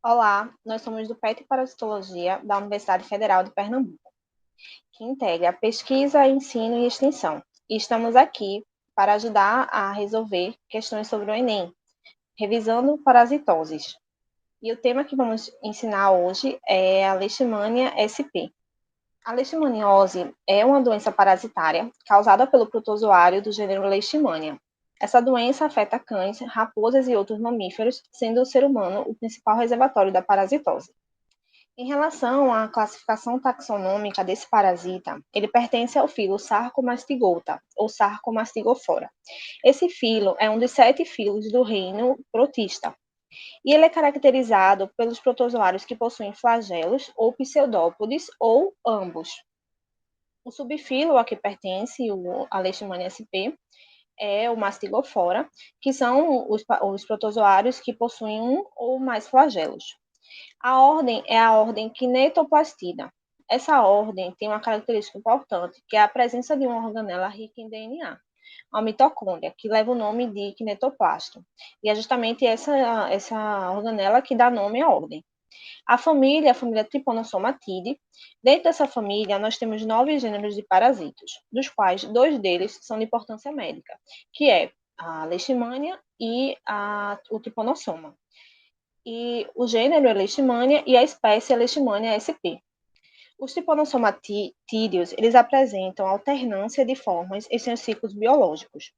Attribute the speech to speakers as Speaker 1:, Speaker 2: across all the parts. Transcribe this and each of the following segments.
Speaker 1: Olá, nós somos do PET Parasitologia da Universidade Federal de Pernambuco, que integra pesquisa, ensino e extensão. E estamos aqui para ajudar a resolver questões sobre o Enem, revisando parasitoses. E o tema que vamos ensinar hoje é a Leishmania SP. A leishmaniose é uma doença parasitária causada pelo protozoário do gênero Leishmania. Essa doença afeta cães, raposas e outros mamíferos, sendo o ser humano o principal reservatório da parasitose. Em relação à classificação taxonômica desse parasita, ele pertence ao filo Sarcomastigota, ou Sarcomastigofora. Esse filo é um dos 7 filos do reino Protista, e ele é caracterizado pelos protozoários que possuem flagelos ou pseudópodes, ou ambos. O subfilo a que pertence a Leishmania sp é o Mastigofora, que são os protozoários que possuem um ou mais flagelos. A ordem é a ordem Kinetoplastida. Essa ordem tem uma característica importante, que é a presença de uma organela rica em DNA, a mitocôndria, que leva o nome de kinetoplasto. E é justamente essa organela que dá nome à ordem. A família Trypanosomatidae. Dentro dessa família, nós temos 9 gêneros de parasitos, dos quais 2 deles são de importância médica, que é a Leishmania e o Trypanosoma. E o gênero é Leishmania e a espécie é Leishmania sp. Os trypanosomatídeos, eles apresentam alternância de formas em seus ciclos biológicos.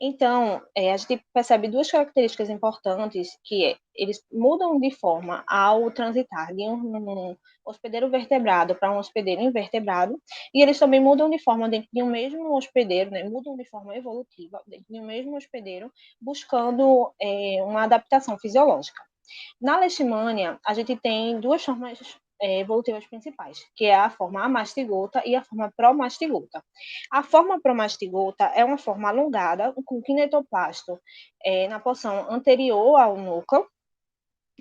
Speaker 1: Então, a gente percebe 2 características importantes, que eles mudam de forma ao transitar de um hospedeiro vertebrado para um hospedeiro invertebrado, e eles também mudam de forma dentro de um mesmo hospedeiro, né, mudam de forma evolutiva dentro de um mesmo hospedeiro, buscando uma adaptação fisiológica. Na leishmania, a gente tem 2 formas evolutivas principais, que é a forma amastigota e a forma promastigota. A forma promastigota é uma forma alongada, com kinetoplasto na porção anterior ao núcleo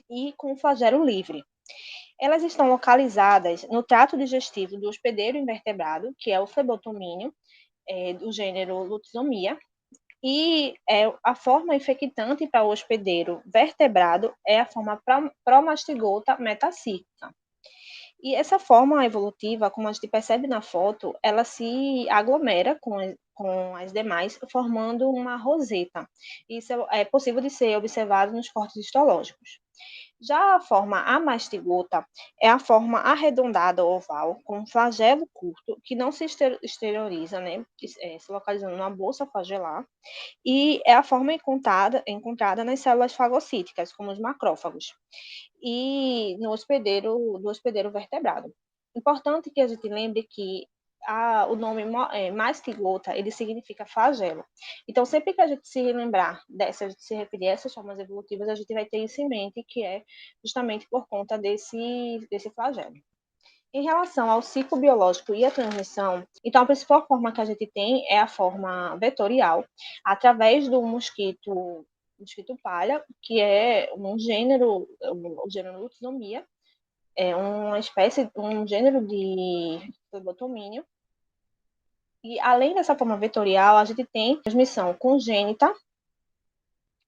Speaker 1: e com flagelo livre. Elas estão localizadas no trato digestivo do hospedeiro invertebrado, que é o flebotomínio, do gênero Lutzomia, e a forma infectante para o hospedeiro vertebrado é a forma promastigota metacíclica. E essa forma evolutiva, como a gente percebe na foto, ela se aglomera com as demais, formando uma roseta. Isso é possível de ser observado nos cortes histológicos. Já a forma amastigota é a forma arredondada oval, com um flagelo curto, que não se exterioriza, né, se localizando na bolsa flagelar, e é a forma encontrada nas células fagocíticas, como os macrófagos, e do hospedeiro vertebrado. Importante que a gente lembre que o nome mastigota, ele significa flagelo. Então, sempre que a gente se lembrar a gente se referir a essas formas evolutivas, a gente vai ter isso em mente, que é justamente por conta desse flagelo. Em relação ao ciclo biológico e a transmissão, então a principal forma que a gente tem é a forma vetorial, através do mosquito palha, que é um gênero, o gênero Lutzomia, é uma espécie, um gênero de flebotomínio. E além dessa forma vetorial, a gente tem transmissão congênita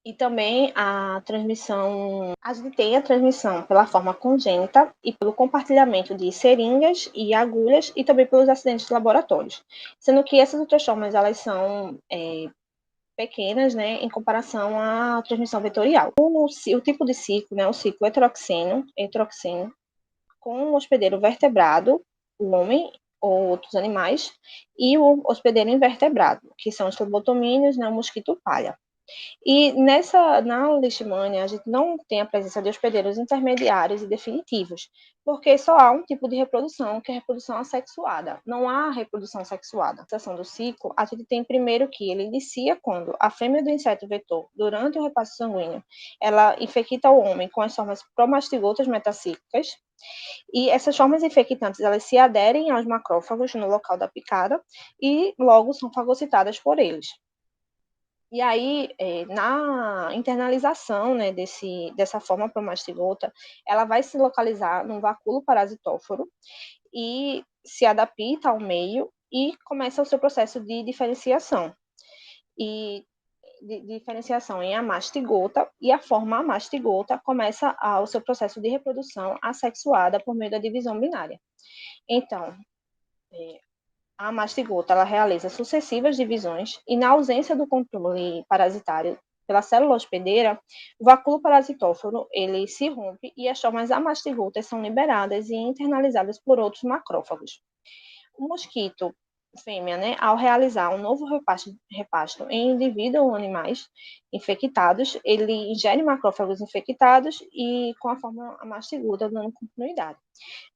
Speaker 1: e também a gente tem a transmissão pela forma congênita e pelo compartilhamento de seringas e agulhas e também pelos acidentes de laboratórios, sendo que essas outras formas elas são pequenas, né, em comparação à transmissão vetorial. O tipo de ciclo, né, o ciclo heteroxeno, com o hospedeiro vertebrado, o homem ou outros animais, e o hospedeiro invertebrado, que são os flebotomínios, né, o mosquito palha. E na leishmania, a gente não tem a presença de hospedeiros intermediários e definitivos, porque só há um tipo de reprodução, que é a reprodução assexuada. Não há reprodução sexuada. Na seção do ciclo, a gente tem primeiro que ele inicia quando a fêmea do inseto vetor, durante o repasse sanguíneo, ela infecta o homem com as formas promastigotas metacíclicas, e essas formas infectantes, elas se aderem aos macrófagos no local da picada e logo são fagocitadas por eles. E aí, na internalização, né, dessa forma promastigota, ela vai se localizar num vacúolo parasitóforo e se adapta ao meio e começa o seu processo de diferenciação. E de diferenciação em amastigota, e a forma amastigota começa o seu processo de reprodução assexuada por meio da divisão binária. Então, a mastigota ela realiza sucessivas divisões e, na ausência do controle parasitário pela célula hospedeira, o vacúolo parasitóforo ele se rompe e as formas amastigotas são liberadas e internalizadas por outros macrófagos. O mosquito fêmea, né, ao realizar um novo repasto em indivíduos ou animais infectados, ele ingere macrófagos infectados e com a forma amastigota dando continuidade.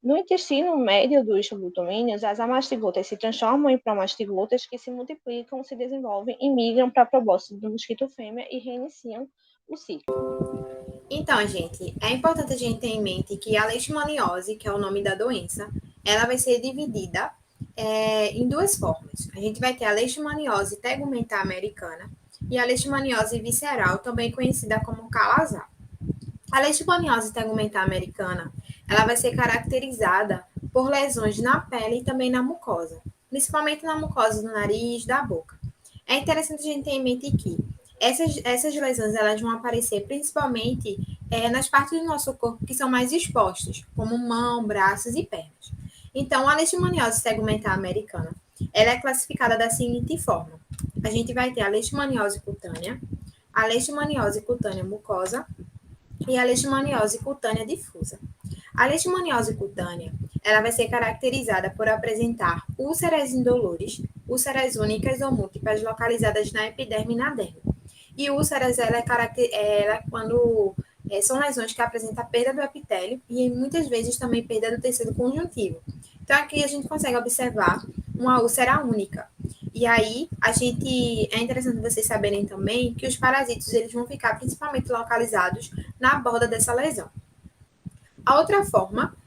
Speaker 1: No intestino médio dos butomíneos, as amastigotas se transformam em promastigotas que se multiplicam, se desenvolvem e migram para a probóscide do mosquito fêmea e reiniciam o ciclo.
Speaker 2: Então, gente, é importante a gente ter em mente que a leishmaniose, que é o nome da doença, ela vai ser dividida em duas formas. A gente vai ter a leishmaniose tegumentar americana e a leishmaniose visceral, também conhecida como calazar. A leishmaniose tegumentar americana, ela vai ser caracterizada por lesões na pele e também na mucosa, principalmente na mucosa do nariz e da boca. É interessante a gente ter em mente que essas lesões elas vão aparecer principalmente nas partes do nosso corpo que são mais expostas, como mão, braços e pernas. Então, a leishmaniose tegumentar americana, ela é classificada da seguinte forma. A gente vai ter a leishmaniose cutânea, a leishmaniose cutânea mucosa e a leishmaniose cutânea difusa. A leishmaniose cutânea, ela vai ser caracterizada por apresentar úlceras indolores, úlceras únicas ou múltiplas localizadas na epiderme e na derme. E úlceras, são lesões que apresentam perda do epitélio e muitas vezes também perda do tecido conjuntivo. Então, aqui a gente consegue observar uma úlcera única. E aí, é interessante vocês saberem também que os parasitos eles vão ficar principalmente localizados na borda dessa lesão. A outra forma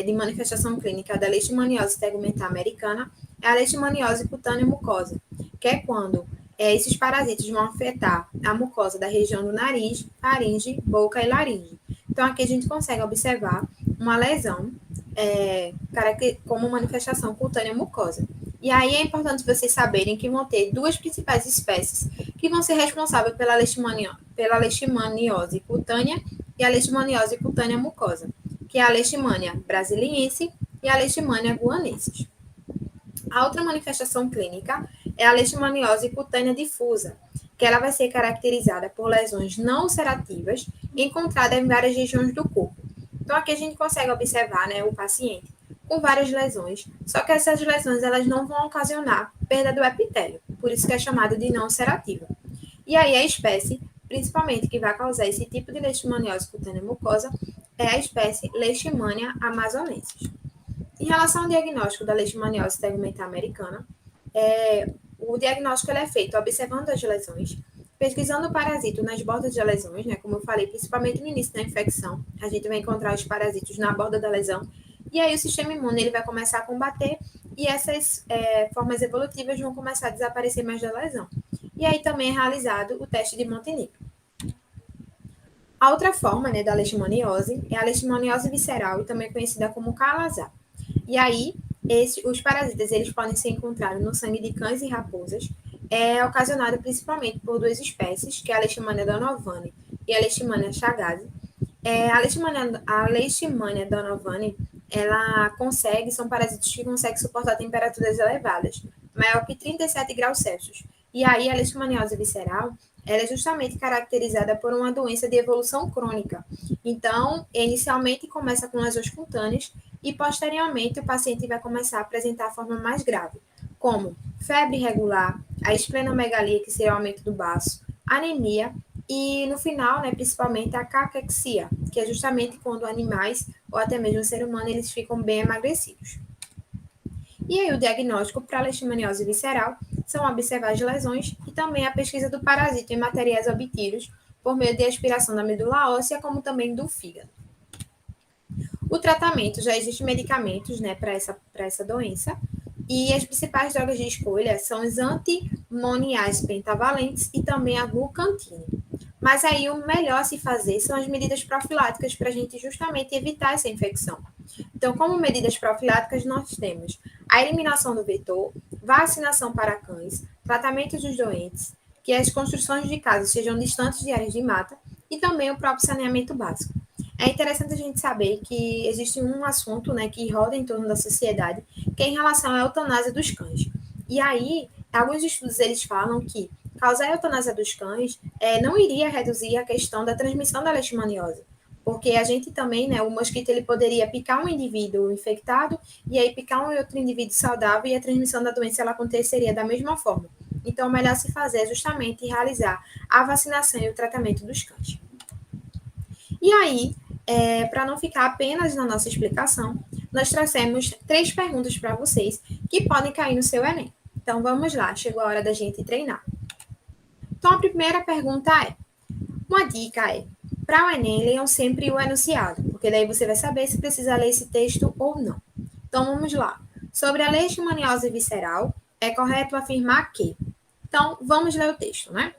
Speaker 2: de manifestação clínica da leishmaniose tegumentar americana é a leishmaniose cutânea mucosa, que é quando esses parasitos vão afetar a mucosa da região do nariz, faringe, boca e laringe. Então, aqui a gente consegue observar uma lesão como manifestação cutânea mucosa. E aí é importante vocês saberem que vão ter duas principais espécies que vão ser responsáveis pela leishmaniose cutânea e a leishmaniose cutânea mucosa, que é a leishmania brasiliense e a leishmania guanensis. A outra manifestação clínica é a leishmaniose cutânea difusa, que ela vai ser caracterizada por lesões não ulcerativas encontradas em várias regiões do corpo. Então, aqui a gente consegue observar o paciente com várias lesões, só que essas lesões elas não vão ocasionar perda do epitélio, por isso que é chamada de não ulcerativa. E aí a espécie, principalmente que vai causar esse tipo de leishmaniose cutânea mucosa, é a espécie Leishmania amazonensis. Em relação ao diagnóstico da leishmaniose tegumentar americana, o diagnóstico é feito observando as lesões, pesquisando o parasito nas bordas de lesões, como eu falei, principalmente no início da infecção, a gente vai encontrar os parasitos na borda da lesão, e aí o sistema imune ele vai começar a combater e essas formas evolutivas vão começar a desaparecer mais da lesão. E aí também é realizado o teste de Montenegro. A outra forma da leishmaniose é a leishmaniose visceral, e também conhecida como calazar. E aí, os parasitas eles podem ser encontrados no sangue de cães e raposas, ocasionado principalmente por duas espécies, que é a Leishmania donovani e a Leishmania chagas. A Leishmania donovani, são parasitos que conseguem suportar temperaturas elevadas, maior que 37 graus Celsius. E aí, a leishmaniose visceral, ela é justamente caracterizada por uma doença de evolução crônica. Então, inicialmente começa com lesões cutâneas e, posteriormente, o paciente vai começar a apresentar a forma mais grave, como febre irregular, a esplenomegalia, que seria o aumento do baço, anemia e, no final, principalmente, a caquexia, que é justamente quando animais, ou até mesmo o ser humano, eles ficam bem emagrecidos. E aí, o diagnóstico para a leishmaniose visceral são observar as lesões e também a pesquisa do parasito em materiais obtidos por meio de aspiração da medula óssea, como também do fígado. O tratamento, já existem medicamentos para essa doença, e as principais drogas de escolha são os antimoniais pentavalentes e também a glucantine. Mas aí o melhor a se fazer são as medidas profiláticas para a gente justamente evitar essa infecção. Então, como medidas profiláticas, nós temos a eliminação do vetor, vacinação para cães, tratamento dos doentes, que as construções de casas sejam distantes de áreas de mata e também o próprio saneamento básico. É interessante a gente saber que existe um assunto, né, que roda em torno da sociedade, que é em relação à eutanásia dos cães. E aí, alguns estudos eles falam que causar a eutanásia dos cães não iria reduzir a questão da transmissão da leishmaniose, porque a gente também, né, o mosquito ele poderia picar um indivíduo infectado e aí picar um outro indivíduo saudável e a transmissão da doença ela aconteceria da mesma forma. Então, o melhor se fazer é justamente realizar a vacinação e o tratamento dos cães. E aí, para não ficar apenas na nossa explicação, nós trouxemos 3 perguntas para vocês que podem cair no seu Enem. Então, vamos lá, chegou a hora da gente treinar. Então, a primeira pergunta uma dica para o Enem, leiam sempre o enunciado, porque daí você vai saber se precisa ler esse texto ou não. Então, vamos lá. Sobre a leishmaniose visceral, é correto afirmar que... Então, vamos ler o texto, né?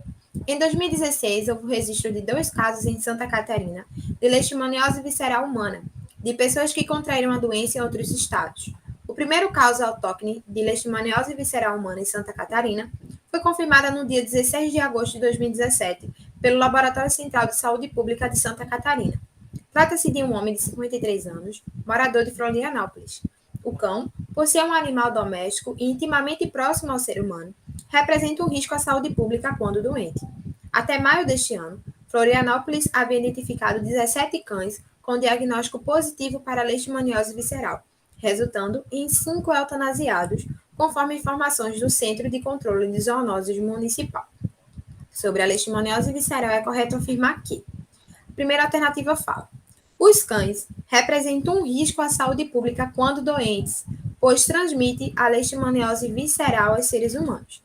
Speaker 2: Em 2016, houve o registro de 2 casos em Santa Catarina de leishmaniose visceral humana, de pessoas que contraíram a doença em outros estados. O primeiro caso autóctone de leishmaniose visceral humana em Santa Catarina foi confirmada no dia 16 de agosto de 2017 pelo Laboratório Central de Saúde Pública de Santa Catarina. Trata-se de um homem de 53 anos, morador de Florianópolis. O cão, por ser um animal doméstico e intimamente próximo ao ser humano, representa um risco à saúde pública quando doente. Até maio deste ano, Florianópolis havia identificado 17 cães com diagnóstico positivo para leishmaniose visceral, resultando em 5 eutanasiados, conforme informações do Centro de Controle de Zoonoses Municipal. Sobre a leishmaniose visceral, é correto afirmar que: a primeira alternativa fala: os cães representam um risco à saúde pública quando doentes, pois transmite a leishmaniose visceral aos seres humanos.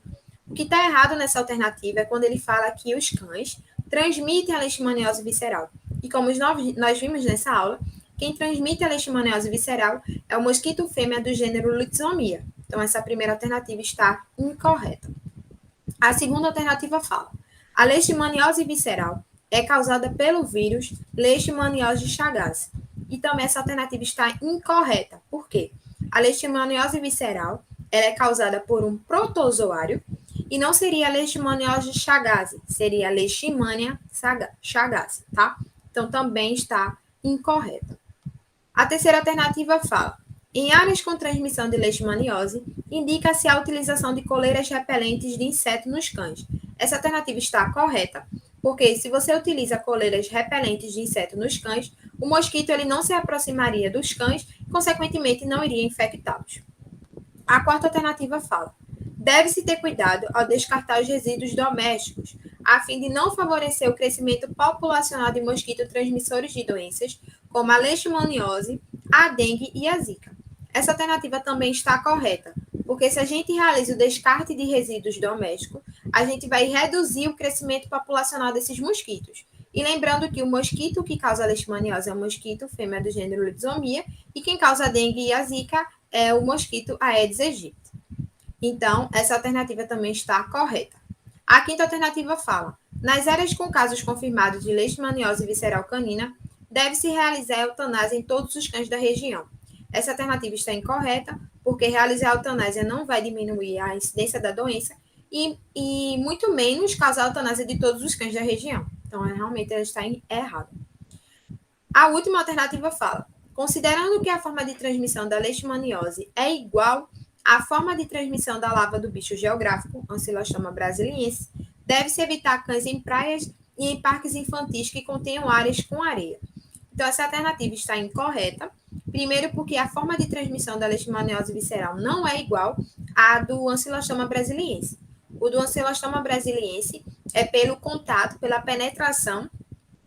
Speaker 2: O que está errado nessa alternativa é quando ele fala que os cães transmitem a leishmaniose visceral. E como nós vimos nessa aula, quem transmite a leishmaniose visceral é o mosquito fêmea do gênero Lixomia. Então, essa primeira alternativa está incorreta. A segunda alternativa fala: a leishmaniose visceral é causada pelo vírus Leishmaniose chagas. E também essa alternativa está incorreta. Por quê? A leishmaniose visceral ela é causada por um protozoário e não seria a leishmaniose chagas, seria a leishmania chagas, tá? Então também está incorreta. A terceira alternativa fala: em áreas com transmissão de leishmaniose, indica-se a utilização de coleiras repelentes de inseto nos cães. Essa alternativa está correta, porque se você utiliza coleiras repelentes de inseto nos cães, o mosquito ele não se aproximaria dos cães e, consequentemente, não iria infectá-los. A quarta alternativa fala: deve-se ter cuidado ao descartar os resíduos domésticos, a fim de não favorecer o crescimento populacional de mosquitos transmissores de doenças, como a leishmaniose, a dengue e a zika. Essa alternativa também está correta, porque se a gente realiza o descarte de resíduos domésticos, a gente vai reduzir o crescimento populacional desses mosquitos. E lembrando que o mosquito que causa a leishmaniose é o mosquito fêmea do gênero Lixomia, e quem causa a dengue e a zika é o mosquito Aedes aegypti. Então, essa alternativa também está correta. A quinta alternativa fala: nas áreas com casos confirmados de leishmaniose visceral canina, deve-se realizar a eutanásia em todos os cães da região. Essa alternativa está incorreta, porque realizar a eutanásia não vai diminuir a incidência da doença e muito menos causar a eutanásia de todos os cães da região. Então, realmente, ela está errada. A última alternativa fala: considerando que a forma de transmissão da leishmaniose é igual à forma de transmissão da larva do bicho geográfico, Ancylostoma brasiliensis, deve-se evitar cães em praias e em parques infantis que contenham áreas com areia. Então, essa alternativa está incorreta. Primeiro, porque a forma de transmissão da leishmaniose visceral não é igual à do Ancylostoma brasiliensis. O do Ancylostoma brasiliensis é pelo contato, pela penetração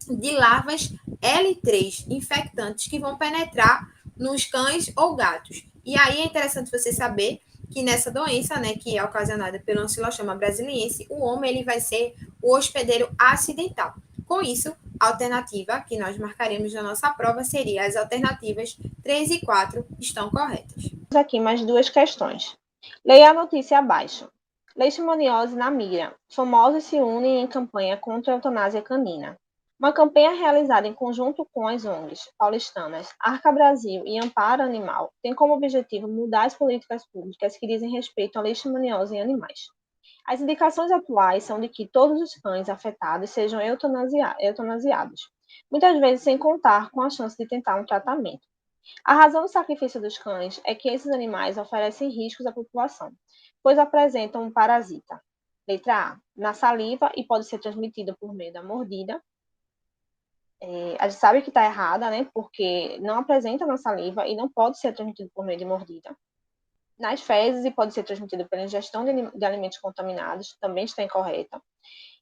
Speaker 2: de larvas L3 infectantes que vão penetrar nos cães ou gatos. E aí é interessante você saber que nessa doença, né, que é ocasionada pelo Ancylostoma brasiliensis, o homem ele vai ser o hospedeiro acidental. Com isso, a alternativa que nós marcaremos na nossa prova seria as alternativas 3 e 4 estão corretas.
Speaker 1: Aqui mais 2 questões. Leia a notícia abaixo. Leishmaniose na mira. Famosos se unem em campanha contra a eutanásia canina. Uma campanha realizada em conjunto com as ONGs paulistanas Arca Brasil e Amparo Animal tem como objetivo mudar as políticas públicas que dizem respeito à leishmaniose em animais. As indicações atuais são de que todos os cães afetados sejam eutanasiados, muitas vezes sem contar com a chance de tentar um tratamento. A razão do sacrifício dos cães é que esses animais oferecem riscos à população, pois apresentam um parasita. Letra A, na saliva e pode ser transmitido por meio da mordida. A gente sabe que está errada, né? Porque não apresenta na saliva e não pode ser transmitido por meio de mordida. Nas fezes e pode ser transmitido pela ingestão de alimentos contaminados, também está incorreta.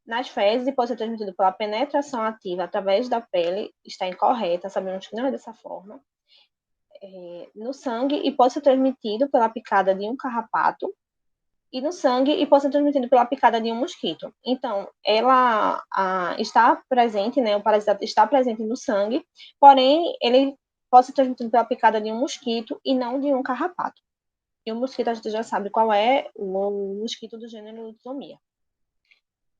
Speaker 1: Nas fezes e pode ser transmitido pela penetração ativa através da pele, está incorreta, sabemos que não é dessa forma. No sangue e pode ser transmitido pela picada de um carrapato, e no sangue e pode ser transmitido pela picada de um mosquito. Então, ela está presente, né, o parasita está presente no sangue, porém, ele pode ser transmitido pela picada de um mosquito e não de um carrapato. E o mosquito, a gente já sabe qual é o mosquito do gênero Lutzomia.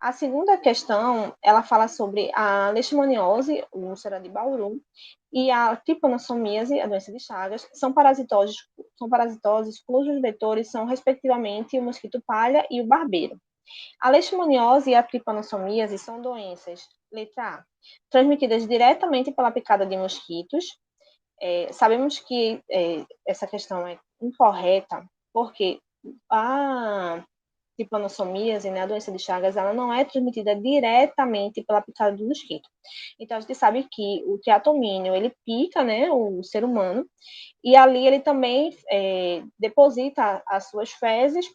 Speaker 1: A segunda questão, ela fala sobre a leishmaniose, úlcera de Bauru, e a tripanossomíase, a doença de Chagas, são parasitoses cujos vetores são, respectivamente, o mosquito palha e o barbeiro. A leishmaniose e a tripanossomíase são doenças, letra A, transmitidas diretamente pela picada de mosquitos. Sabemos que essa questão é incorreta, porque a tripanossomíase, né, a doença de Chagas, ela não é transmitida diretamente pela picada do mosquito. Então, a gente sabe que o triatomínio, ele pica, né, o ser humano, e ali ele também deposita as suas fezes,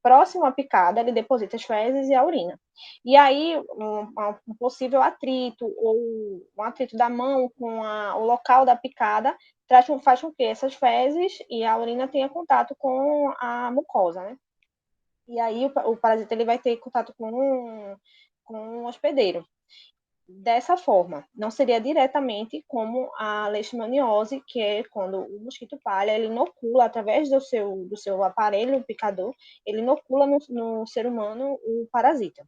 Speaker 1: próximo à picada, ele deposita as fezes e a urina. E aí, um possível atrito, ou um atrito da mão com o local da picada, faz com que essas fezes e a urina tenham contato com a mucosa, né? E aí o parasita ele vai ter contato com um hospedeiro. Dessa forma, não seria diretamente como a leishmaniose, que é quando o mosquito palha, ele inocula, através do seu aparelho picador, ele inocula no ser humano o parasita.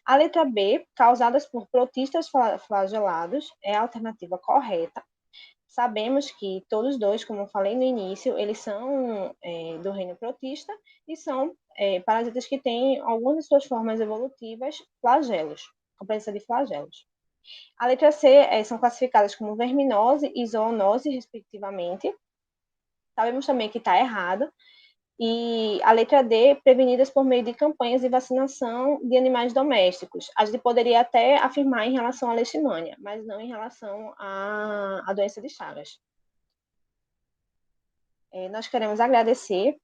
Speaker 1: A letra B, causadas por protistas flagelados, é a alternativa correta. Sabemos que todos dois, como eu falei no início, eles são do reino protista e são parasitas que têm algumas de suas formas evolutivas flagelos, com presença de flagelos. A letra C são classificadas como verminose e zoonose, respectivamente. Sabemos também que está errado. E a letra D, prevenidas por meio de campanhas de vacinação de animais domésticos. A gente poderia até afirmar em relação à leishmania, mas não em relação à doença de Chagas. Nós queremos agradecer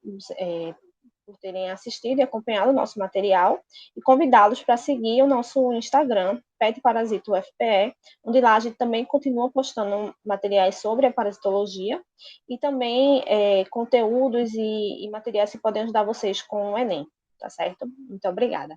Speaker 1: por terem assistido e acompanhado o nosso material e convidá-los para seguir o nosso Instagram, Pet Parasito UFPE, onde lá a gente também continua postando materiais sobre a parasitologia e também conteúdos e materiais que podem ajudar vocês com o Enem, tá certo? Muito obrigada.